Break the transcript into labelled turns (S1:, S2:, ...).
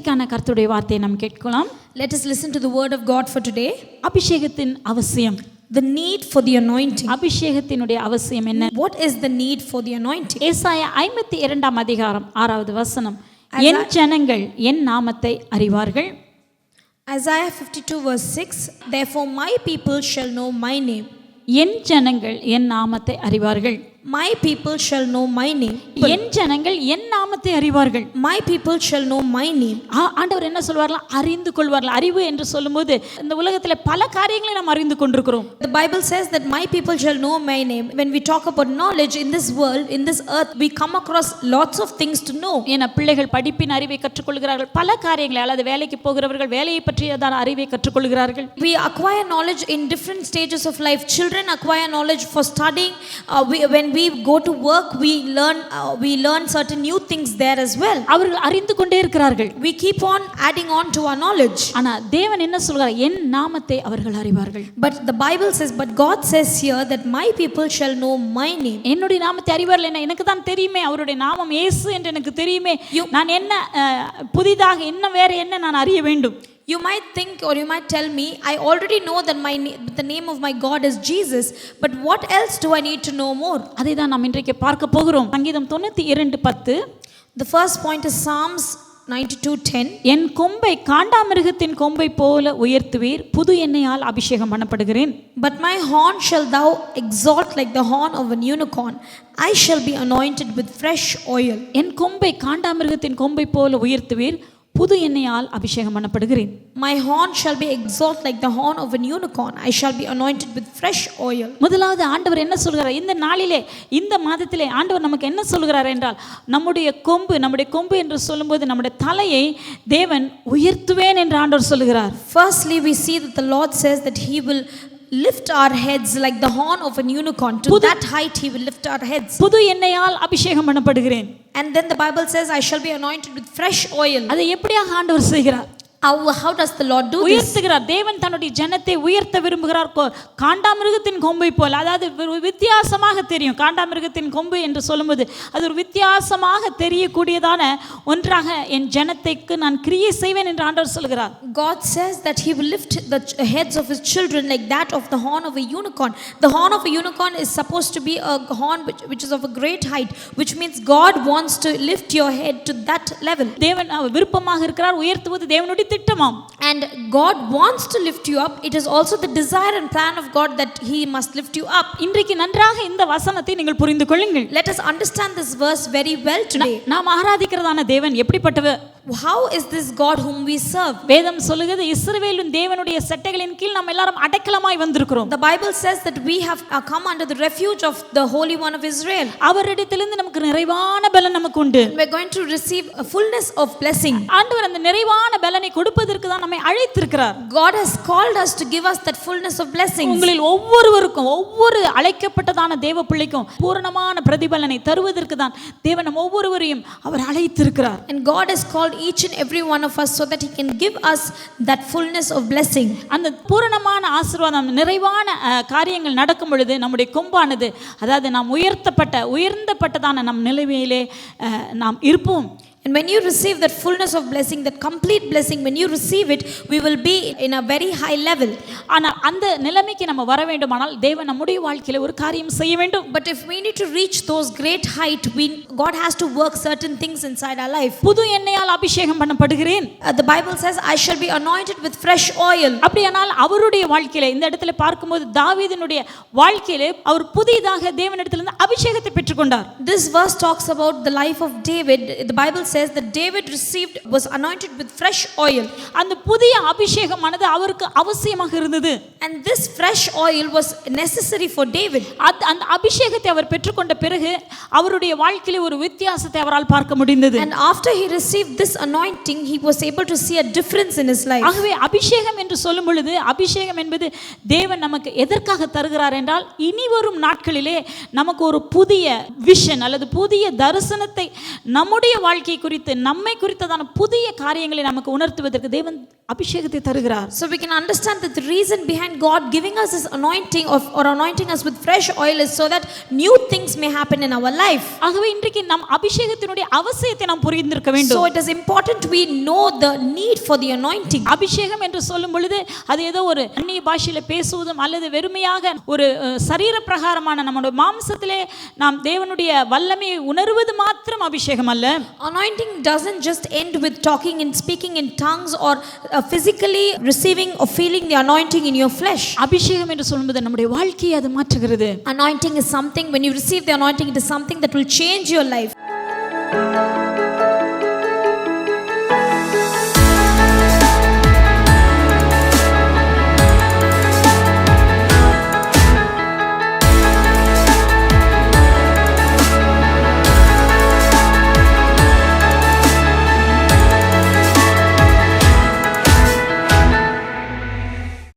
S1: இன்றைக்கான கர்த்தருடைய வார்த்தையை நாம் கேட்கலாம்.
S2: Let us listen to the word of God for today.
S1: அபிஷேகத்தின் அவசியம்.
S2: The need for the anointing.
S1: அபிஷேகத்தினுடைய அவசியம் என்ன?
S2: What is the need for the anointing?
S1: ஏசாயா 52 அதிகாரம் 6வது வசனம். என் ஜனங்கள் என் நாமத்தை அறிவார்கள்.
S2: Isaiah 52 verse 6. Therefore my people shall know my name.
S1: என் ஜனங்கள் என் நாமத்தை அறிவார்கள்.
S2: My people shall know my name.
S1: என் ஜனங்கள் என் நாமத்தை அறிவார்கள்.
S2: My people shall know my name.
S1: ஆண்டவர் என்ன சொல்வார்களா? அறிந்து கொள்வார்கள். அறிவு என்று சொல்லும்போது இந்த உலகத்தில் பல காரியங்களை நாம் அறிந்து கொண்டிருக்கிறோம்.
S2: The Bible says that my people shall know my name. When we talk about knowledge in this world, in this earth, we come across lots of things to know.
S1: ஏன்னா பிள்ளைகள் படிப்பின் அறிவை கற்றுக்கொள்கிறார்கள். பல காரியங்களை, அல்லது வேலைக்கு போகிறவர்கள் வேலையை பற்றியதான அறிவை கற்றுக்கொள்கிறார்கள்.
S2: We acquire knowledge in different stages of life. Children acquire knowledge for studying. When we go to work, we learn certain new things there as well.
S1: அவர்கள் அறிந்து கொண்டே இருக்கிறார்கள்.
S2: We keep on adding on to our knowledge.
S1: ஆனா தேவன் என்ன சொல்றார்? என் நாமத்தை அவர்கள் அறிவார்கள்.
S2: But the Bible says, but God says here that my people shall know my name.
S1: என்னுடைய நாமத்தை அறிவார்கள். என்ன? எனக்கு தான் தெரியுமே, அவருடைய நாமம் இயேசு என்று எனக்கு தெரியுமே. நான் என்ன புதிதாக என்ன வேற என்ன நான் அறிய வேண்டும்?
S2: You might think, or you might tell me, I already know that the name of my God is Jesus, but what else do I need to know more?
S1: அதை தான் நாம் இன்றைக்கு பார்க்க போகிறோம். சங்கீதம் 92:10.
S2: The first point is Psalms 92:10.
S1: என் கொம்பை காண்டாமிருகத்தின் கொம்பை போல உயர்த்துவீர், புது எண்ணெயால் அபிஷேகம் பண்ணப்படுகிறேன்.
S2: But my horn shall thou exalt like the horn of an unicorn. I shall be anointed with fresh oil.
S1: என் கொம்பை காண்டாமிருகத்தின் கொம்பை போல உயர்த்துவீர், புது எண்ணெயால் அபிஷேகம் பண்ணப்படுகிறேன்.
S2: My horn shall be exalt like the horn of an unicorn. I shall be anointed with fresh oil.
S1: முதலாவது ஆண்டவர் என்ன சொல்கிறார்? இந்த நாளிலே, இந்த மாதத்திலே ஆண்டவர் நமக்கு என்ன சொல்கிறார் என்றால், நம்முடைய கொம்பு என்று சொல்லும்போது நம்முடைய தலையை தேவன் உயர்த்துவேன் என்று ஆண்டவர் சொல்கிறார்.
S2: Firstly, we see that the Lord says that he will lift our heads like the horn of an unicorn. To that height he will lift our heads.
S1: புது எண்ணெயால் அபிஷேகம் பண்ணப்படுகிறேன்.
S2: And then the Bible says I shall be anointed with fresh oil.
S1: அதை எப்படியாக ஆண்டவர் செய்கிறார்?
S2: How does the Lord do this?
S1: உயர்த்துகிறார். தேவன் தன்னுடைய ஜனத்தை உயர்த்த விரும்புகிறார். காண்டாமிருகத்தின் கொம்பை போல, அதாவது வித்தியாசமாக தெரியும். காண்டாமிருகத்தின் கொம்பு என்று சொல்லும்போது அது ஒரு வித்தியாசமாக தெரியக்கூடியதான ஒன்றாக என் ஜனத்தைக்கு நான் கிரியை செய்வேன் என்று ஆண்டவர் சொல்கிறார்.
S2: God says that he will lift the heads of his children like that of the horn of a unicorn. The horn of a unicorn is supposed to be a horn which is of a great height, which means God wants to lift your head to that level.
S1: தேவன் விருப்பமாக இருக்கிறார். உயர்த்துவது தேவனுடைய திட்டமாம்.
S2: And God wants to lift you up. It is also the desire and plan of God that he must lift you up.
S1: இன்றைக்கு நன்றாக இந்த வசனத்தை நீங்கள் புரிந்து கொள்ளுங்கள்.
S2: Let us understand this verse very well today.
S1: நாம் ஆராதிக்கிறதான தேவன் எப்படிப்பட்டவர்?
S2: How is this God whom we serve?
S1: வேதம் சொல்லுகிறது, இஸ்ரவேலின் தேவனுடைய சட்டைகளின் கீழ் நாம் எல்லாரும் அடைக்கலமாய் வந்திருக்கிறோம்.
S2: The Bible says that we have come under the refuge of the Holy One of Israel.
S1: அவரிடத்திலிருந்து நமக்கு நிறைவான பலன் நமக்கு உண்டு.
S2: We are going to receive a fullness of blessing.
S1: ஆண்டவர் அந்த நிறைவான பலனை கொடுப்பதற்கு தான் நம்மை அழைத்திருக்கிறார்.
S2: God has called us to give us that fullness of blessings.
S1: உங்களில் ஒவ்வொருவருக்கும், ஒவ்வொரு அழைக்கப்பட்டதான தேவ பிள்ளைக்கும் பூரணமான பிரதிபலனை தருவதற்கு தான் தேவன் நம் ஒவ்வொருவரையும் அவர் அழைத்திருக்கிறார்.
S2: And God has called each and every one of us so that he can give us that fullness of blessing.
S1: அந்த பூரணமான ஆசீர்வாதம், நிறைவான காரியங்கள் நடக்கும் பொழுது நம்முடைய கொம்பானது, அதாவது நாம் உயர்ந்தப்பட்டதான நம் நிலைமையிலே நாம் இருப்போம்.
S2: And when you receive that fullness of blessing, that complete blessing, when you receive it, we will be in a very high level.
S1: ஆனால் அந்த நிலைமைக்கு நம்ம வர வேண்டுமானால் தேவன் நம்முடைய வாழ்க்கையில ஒரு காரியம் செய்ய வேண்டும்.
S2: But if we need to reach those great height, God has to work certain things inside our life.
S1: புது எண்ணெயால் அபிஷேகம் பண்ணப்படுகிறேன்.
S2: The Bible says I shall be anointed with fresh oil.
S1: அப்படியானால் அவருடைய வாழ்க்கையில இந்த இடத்துல பார்க்கும்போது தாவீதினுடைய வாழ்க்கையில அவர் புதிதாக தேவனிடத்திலிருந்து அபிஷேகத்தை பெற்றுக்கொண்டார்.
S2: This verse talks about the life of David. The Bible says that David was anointed with fresh oil.
S1: அந்த புதிய அபிஷேகமானது அவருக்கு அவசியமாக இருந்தது.
S2: And this fresh oil was necessary for David.
S1: அந்த அபிஷேகத்தை அவர் பெற்றுக்கொண்ட பிறகு அவருடைய வாழ்க்கையில ஒரு வித்தியாசத்தை அவரால் பார்க்க முடிந்தது.
S2: And after he received this anointing, he was able to see a difference in his life.
S1: ஆகவே அபிஷேகம் என்று சொல்லும் பொழுது, அபிஷேகம் என்பது தேவன் நமக்கு எதற்காக தருகிறார் என்றால், இனி வரும் நாட்களிலே நமக்கு ஒரு புதிய விஷன் அல்லது புதிய தரிசனத்தை, நம்முடைய வாழ்க்கை குறித்து, நம்மை குறித்ததான புதிய காரியங்களை நமக்கு உணர்த்துவதற்கு தேவன் அபிஷேகத்தை தருகிறார்.
S2: So we can understand that the reason behind God giving us this anointing or anointing us with fresh oil is so that new things may happen in our life.
S1: ஆகவே இன்றைக்கு நாம் அபிஷேகத்தினுடைய அவசியத்தை நாம் புரிந்திருக்க வேண்டும்.
S2: So it is important we know the need for the anointing.
S1: அபிஷேகம் என்று சொல்லும் பொழுது அது ஏதோ ஒரு அந்நிய பாஷையில பேசுவதும் அல்லது வெறுமையாக ஒரு சரீர பிரகாரமான நம்முடைய மாம்சத்திலே நாம் தேவனுடைய வல்லமையை உணர்வது மாத்திரம் அபிஷேகம் அல்ல.
S2: Anointing doesn't just end with talking and speaking in tongues or physically receiving or feeling the anointing in your flesh.
S1: அபிஷேகம் என்று சொல்லும்போது நம்முடைய வாழ்க்கையை அது மாற்றுகிறது.
S2: Anointing is something, when you receive the anointing, it is something that will change your life.